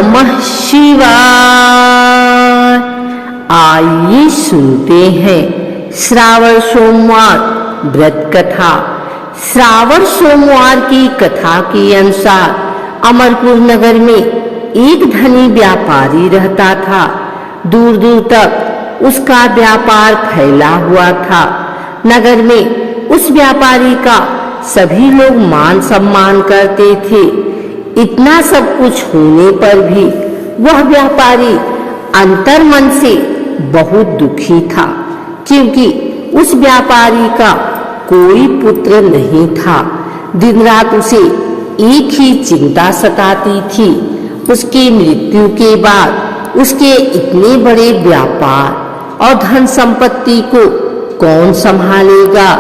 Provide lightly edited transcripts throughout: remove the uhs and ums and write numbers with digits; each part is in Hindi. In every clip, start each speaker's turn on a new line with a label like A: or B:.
A: नमः शिवाय। आइए सुनते हैं श्रावण सोमवार व्रत कथा। श्रावण सोमवार की कथा के अनुसार अमरपुर नगर में एक धनी व्यापारी रहता था। दूर दूर तक उसका व्यापार फैला हुआ था। नगर में उस व्यापारी का सभी लोग मान सम्मान करते थे। इतना सब कुछ होने पर भी वह व्यापारी अंतर्मन से बहुत दुखी था, क्योंकि उस व्यापारी का कोई पुत्र नहीं था। दिन रात उसे एक ही चिंता सताती थी, उसकी मृत्यु के बाद उसके इतने बड़े व्यापार और धन संपत्ति को कौन संभालेगा।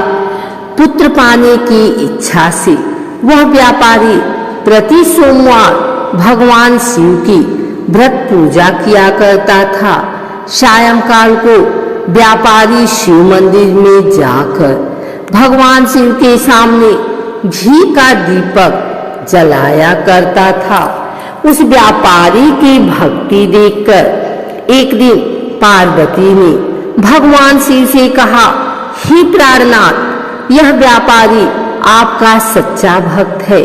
A: पुत्र पाने की इच्छा से वह व्यापारी प्रति सोमवार भगवान शिव की व्रत पूजा किया करता था। सायंकाल को व्यापारी शिव मंदिर में जाकर भगवान शिव के सामने घी का दीपक जलाया करता था। उस व्यापारी की भक्ति देखकर एक दिन पार्वती ने भगवान शिव से कहा, हे प्राणनाथ, यह व्यापारी आपका सच्चा भक्त है।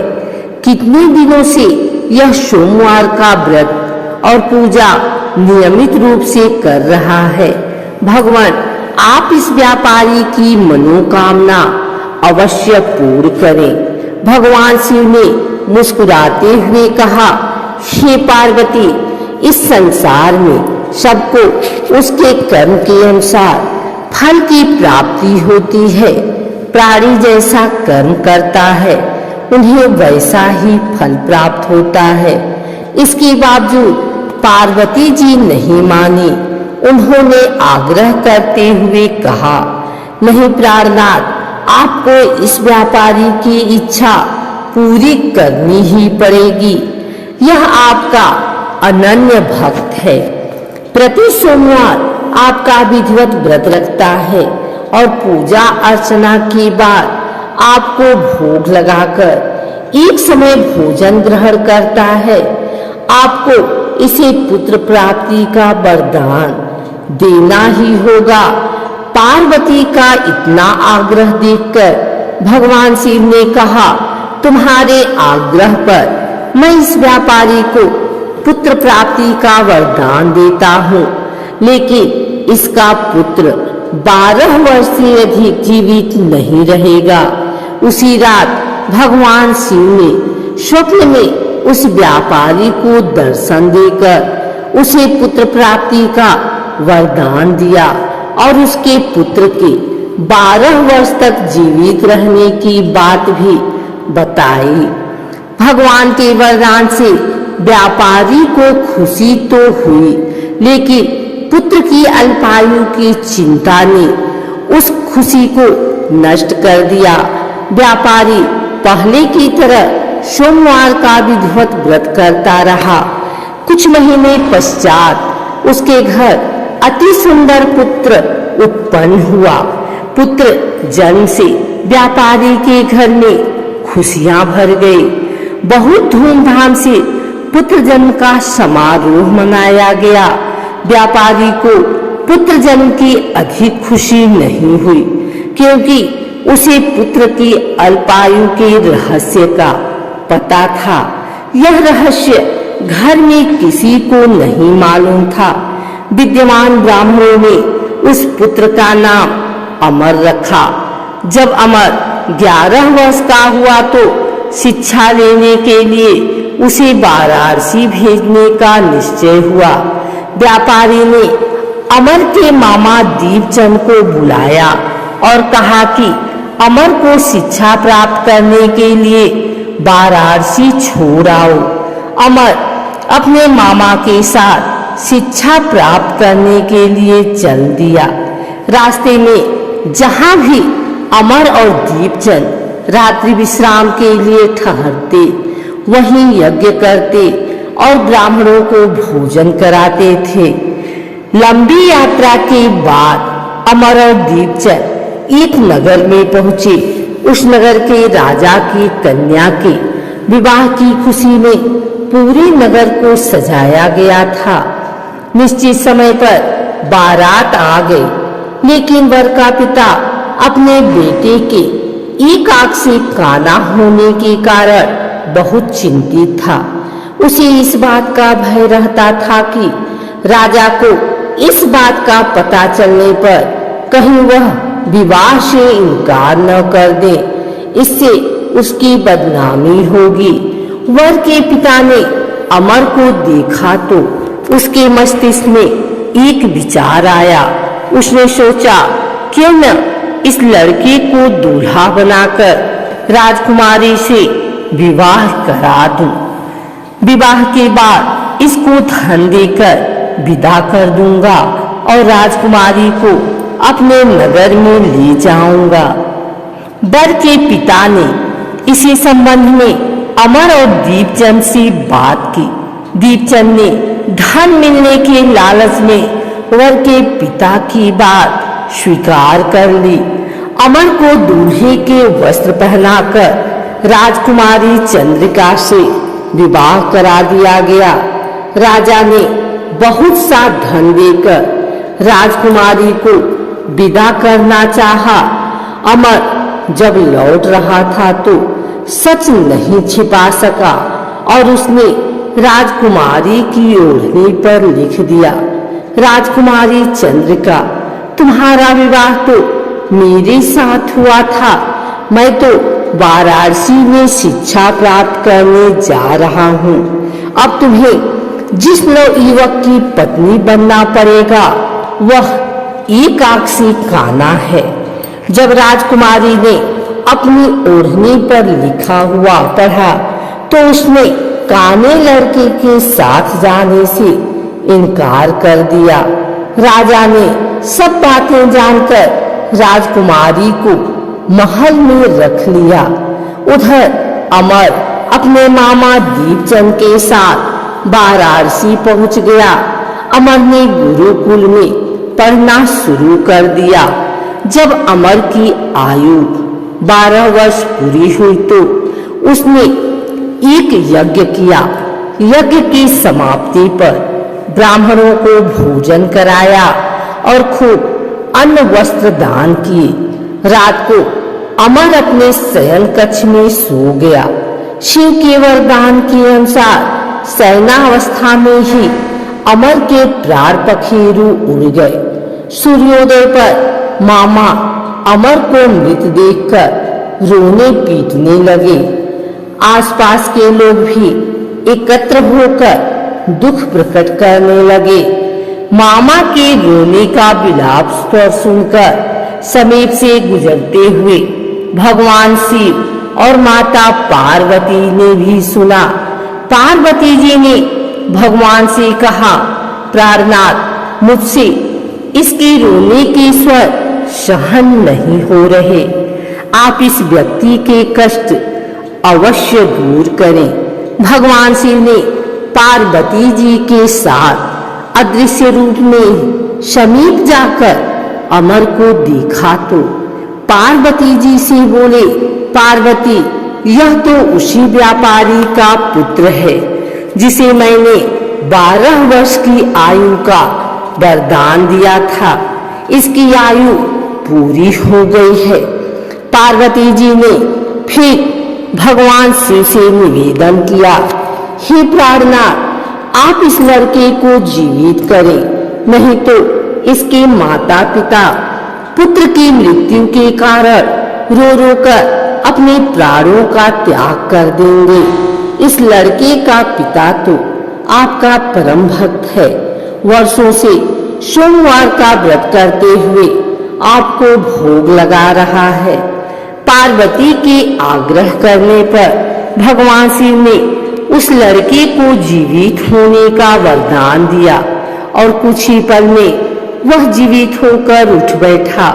A: कितने दिनों से यह सोमवार का व्रत और पूजा नियमित रूप से कर रहा है। भगवान, आप इस व्यापारी की मनोकामना अवश्य पूर्ण करें। भगवान शिव ने मुस्कुराते हुए कहा, हे पार्वती, इस संसार में सबको उसके कर्म के अनुसार फल की प्राप्ति होती है। प्राणी जैसा कर्म करता है उन्हें वैसा ही फल प्राप्त होता है। इसके बावजूद पार्वती जी नहीं मानी। उन्होंने आग्रह करते हुए कहा, नहीं प्राणनाथ, आपको इस व्यापारी की इच्छा पूरी करनी ही पड़ेगी। यह आपका अनन्य भक्त है। प्रति सोमवार आपका विधिवत व्रत रखता है और पूजा अर्चना के बाद आपको भोग लगाकर एक समय भोजन ग्रहण करता है। आपको इसे पुत्र प्राप्ति का वरदान देना ही होगा। पार्वती का इतना आग्रह देखकर भगवान शिव ने कहा, तुम्हारे आग्रह पर मैं इस व्यापारी को पुत्र प्राप्ति का वरदान देता हूँ, लेकिन इसका पुत्र 12 वर्ष से अधिक जीवित नहीं रहेगा। उसी रात भगवान शिव ने स्वप्न में उस व्यापारी को दर्शन देकर उसे पुत्र प्राप्ति का वरदान दिया और उसके पुत्र के 12 वर्ष तक जीवित रहने की बात भी बताई। भगवान के वरदान से व्यापारी को खुशी तो हुई, लेकिन पुत्र की अल्पायु की चिंता ने उस खुशी को नष्ट कर दिया। व्यापारी पहले की तरह सोमवार का विधिवत व्रत करता रहा। कुछ महीने पश्चात उसके घर अति सुंदर पुत्र उत्पन्न हुआ। पुत्र जन्म से व्यापारी के घर में खुशियां भर गई। बहुत धूमधाम से पुत्र जन्म का समारोह मनाया गया। व्यापारी को पुत्र जन्म की अधिक खुशी नहीं हुई, क्योंकि उसे पुत्र की अल्पायु के रहस्य का पता था। यह रहस्य घर में किसी को नहीं मालूम था। विद्यमान ब्राह्मणों ने उस पुत्र का नाम अमर रखा। जब अमर 11 वर्ष का हुआ तो शिक्षा लेने के लिए उसे वाराणसी भेजने का निश्चय हुआ। व्यापारी ने अमर के मामा दीपचंद को बुलाया और कहा कि अमर को शिक्षा प्राप्त करने के लिए वाराणसी छोड़ आओ। अमर अपने मामा के साथ शिक्षा प्राप्त करने के लिए चल दिया। रास्ते में जहां भी अमर और दीपचंद रात्रि विश्राम के लिए ठहरते, वहीं यज्ञ करते और ब्राह्मणों को भोजन कराते थे। लंबी यात्रा के बाद अमर और दीपचंद एक नगर में पहुंचे। उस नगर के राजा की कन्या के विवाह की खुशी में पूरे नगर को सजाया गया था। निश्चित समय पर बारात आ गई, लेकिन वर का पिता अपने बेटे के एक आंख से काना होने के कारण बहुत चिंतित था। उसे इस बात का भय रहता था कि राजा को इस बात का पता चलने पर कहीं वह विवाह से इनकार न कर दे, इससे उसकी बदनामी होगी। वर के पिता ने अमर को देखा तो उसके मस्तिष्क में एक विचार आया। उसने सोचा, क्यों न इस लड़के को दूल्हा बनाकर राजकुमारी से विवाह करा दूं। विवाह के बाद इसको धन देकर विदा कर दूंगा और राजकुमारी को अपने नगर में ले जाऊंगा। वर के पिता ने इसी संबंध में अमर और दीपचंद से बात की। दीपचंद ने धन मिलने के लालच में वर के पिता की बात स्वीकार कर ली। अमर को दूल्हे के वस्त्र पहनाकर राजकुमारी चंद्रिका से विवाह करा दिया गया। राजा ने बहुत सा धन देकर राजकुमारी को विदा करना चाहा। अमर जब लौट रहा था तो सच नहीं छिपा सका और उसने राजकुमारी की ओढ़नी पर लिख दिया, राजकुमारी चंद्रिका, तुम्हारा विवाह तो मेरे साथ हुआ था। मैं तो वाराणसी में शिक्षा प्राप्त करने जा रहा हूँ। अब तुम्हें जिस युवक की पत्नी बनना पड़ेगा वह एक आंख से काना है। जब राजकुमारी ने अपनी ओढ़नी पर लिखा हुआ पढ़ा तो उसने काने लड़के के साथ जाने से इनकार कर दिया। राजा ने सब बातें जानकर राजकुमारी को महल में रख लिया। उधर अमर अपने मामा दीपचंद के साथ वाराणसी पहुंच गया। अमर ने गुरुकुल में पढ़ना शुरू कर दिया। जब अमर की आयु 12 वर्ष पूरी हुई तो उसने एक यज्ञ किया। यज्ञ की समाप्ति पर ब्राह्मणों को भोजन कराया और खूब अन्न वस्त्र दान किए। रात को अमर अपने शयन कक्ष में सो गया। शिव के वरदान के अनुसार शयनावस्था में ही अमर के प्राण पखेरु उड़ गए। सूर्योदय पर मामा अमर को मृत देखकर रोने पीटने लगे। आसपास के लोग भी एकत्र होकर दुख प्रकट करने लगे। मामा के रोने का विलाप स्वर सुनकर समीप से गुजरते हुए भगवान शिव और माता पार्वती ने भी सुना। पार्वती जी ने भगवान से कहा, प्राणनाथ, मुझसे इसके रोने के स्वर सहन नहीं हो रहे। आप इस व्यक्ति के कष्ट अवश्य दूर करें। भगवान शिव ने पार्वती जी के साथ अदृश्य रूप में समीप जाकर अमर को देखा तो पार्वती जी से बोले, पार्वती, यह तो उसी व्यापारी का पुत्र है जिसे मैंने 12 वर्ष की आयु का वरदान दिया था। इसकी आयु पूरी हो गई है। पार्वती जी ने फिर भगवान शिव से निवेदन किया, हे प्राणनाथ, आप इस लड़के को जीवित करें, नहीं तो इसके माता पिता पुत्र की मृत्यु के कारण रो रो कर अपने प्राणों का त्याग कर देंगे। इस लड़के का पिता तो आपका परम भक्त है। वर्षों से सोमवार का व्रत करते हुए आपको भोग लगा रहा है। पार्वती के आग्रह करने पर भगवान शिव ने उस लड़के को जीवित होने का वरदान दिया और कुछ ही पल में वह जीवित होकर उठ बैठा।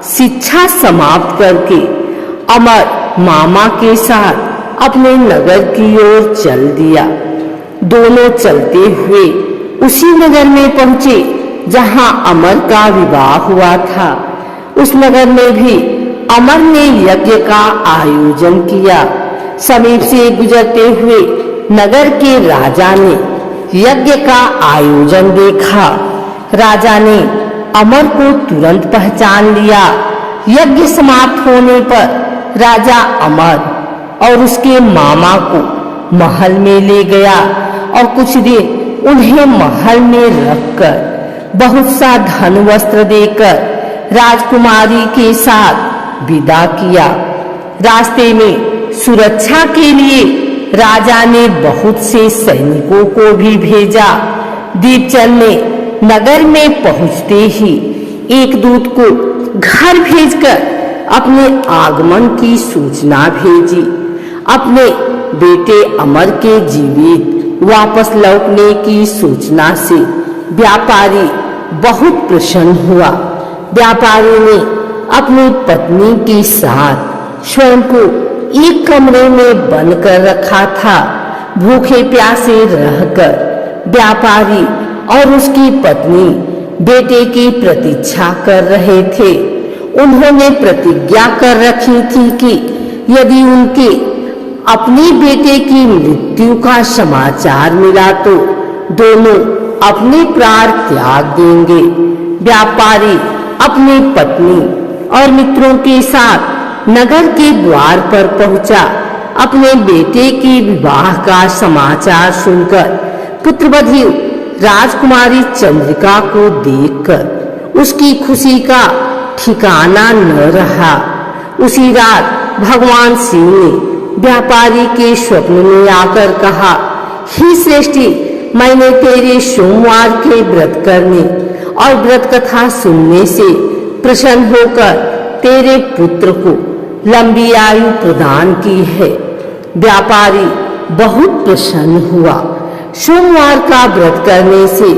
A: शिक्षा समाप्त करके अमर मामा के साथ अपने नगर की ओर चल दिया। दोनों चलते हुए उसी नगर में पहुंचे जहां अमर का विवाह हुआ था। उस नगर में भी अमर ने यज्ञ का आयोजन किया। समीप से गुजरते हुए नगर के राजा ने यज्ञ का आयोजन देखा। राजा ने अमर को तुरंत पहचान लिया। यज्ञ समाप्त होने पर राजा अमर और उसके मामा को महल में ले गया और कुछ दिन उन्हें महल में रखकर बहुत सा धन वस्त्र देकर राजकुमारी के साथ विदा किया। रास्ते में सुरक्षा के लिए राजा ने बहुत से सैनिकों को भी भेजा। दीपचंद ने नगर में पहुंचते ही एक दूत को घर भेजकर अपने आगमन की सूचना भेजी। अपने बेटे अमर के जीवित वापस लौटने की सूचना से व्यापारी बहुत प्रसन्न हुआ। व्यापारी ने अपनी पत्नी के साथ स्वयं को एक कमरे में बंद कर रखा था। भूखे प्यासे रहकर व्यापारी और उसकी पत्नी बेटे की प्रतीक्षा कर रहे थे। उन्होंने प्रतिज्ञा कर रखी थी कि यदि उनके अपने बेटे की मृत्यु का समाचार मिला तो दोनों अपने प्राण त्याग देंगे। व्यापारी अपनी पत्नी और मित्रों के साथ नगर के द्वार पर पहुंचा। अपने बेटे के विवाह का समाचार सुनकर पुत्रवधू राजकुमारी चंद्रिका को देखकर उसकी खुशी का ठिकाना न रहा। उसी रात भगवान शिव ने व्यापारी के स्वप्न में आकर कहा, हे श्रेष्ठी, मैंने तेरे सोमवार के व्रत करने और व्रत कथा सुनने से प्रसन्न होकर तेरे पुत्र को लंबी आयु प्रदान की है। व्यापारी बहुत प्रसन्न हुआ। सोमवार का व्रत करने से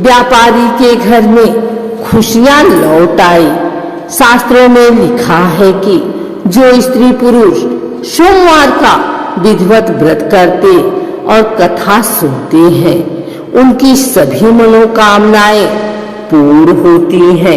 A: व्यापारी के घर में खुशियां लौट आई। शास्त्रों में लिखा है कि जो स्त्री पुरुष सोमवार का विधिवत व्रत करते और कथा सुनते हैं, उनकी सभी मनोकामनाएं पूर्ण होती हैं।